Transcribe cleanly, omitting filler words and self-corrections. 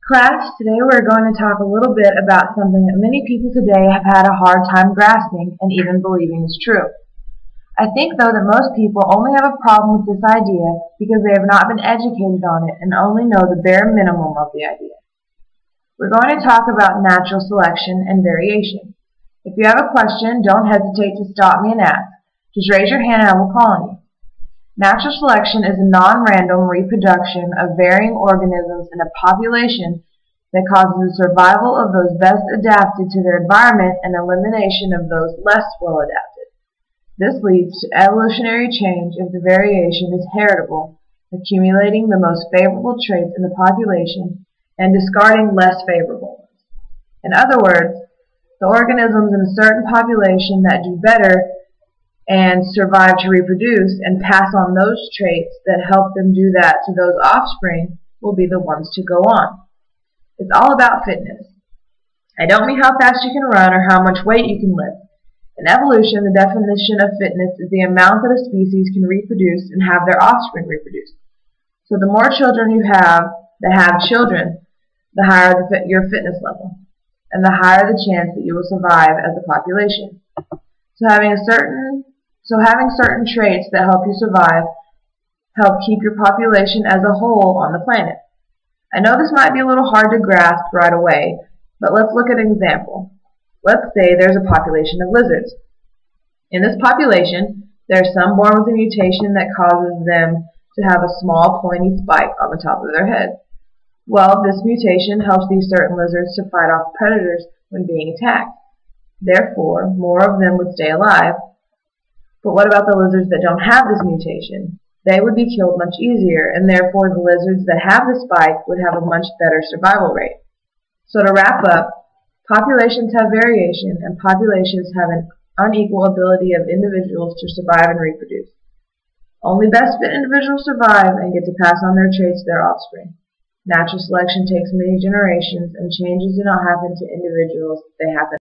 Class, today we're going to talk a little bit about something that many people today have had a hard time grasping and even believing is true. I think, though, that most people only have a problem with this idea because they have not been educated on it and only know the bare minimum of the idea. We're going to talk about natural selection and variation. If you have a question, don't hesitate to stop me and ask. Just raise your hand and I will call on you. Natural selection is a non-random reproduction of varying organisms in a population that causes the survival of those best adapted to their environment and elimination of those less well adapted. This leads to evolutionary change if the variation is heritable, accumulating the most favorable traits in the population and discarding less favorable ones. In other words, the organisms in a certain population that do better and survive to reproduce and pass on those traits that help them do that to those offspring will be the ones to go on. It's all about fitness. I don't mean how fast you can run or how much weight you can lift. In evolution, the definition of fitness is the amount that a species can reproduce and have their offspring reproduce. So the more children you have that have children, the higher your fitness level, and the higher the chance that you will survive as a population. So having certain traits that help you survive help keep your population as a whole on the planet. I know this might be a little hard to grasp right away, but let's look at an example. Let's say there's a population of lizards. In this population, there are some born with a mutation that causes them to have a small pointy spike on the top of their head. Well, this mutation helps these certain lizards to fight off predators when being attacked. Therefore, more of them would stay alive. But what about the lizards that don't have this mutation? They would be killed much easier, and therefore the lizards that have the spike would have a much better survival rate. So to wrap up, populations have variation, and populations have an unequal ability of individuals to survive and reproduce. Only best fit individuals survive and get to pass on their traits to their offspring. Natural selection takes many generations, and changes do not happen to individuals, they happen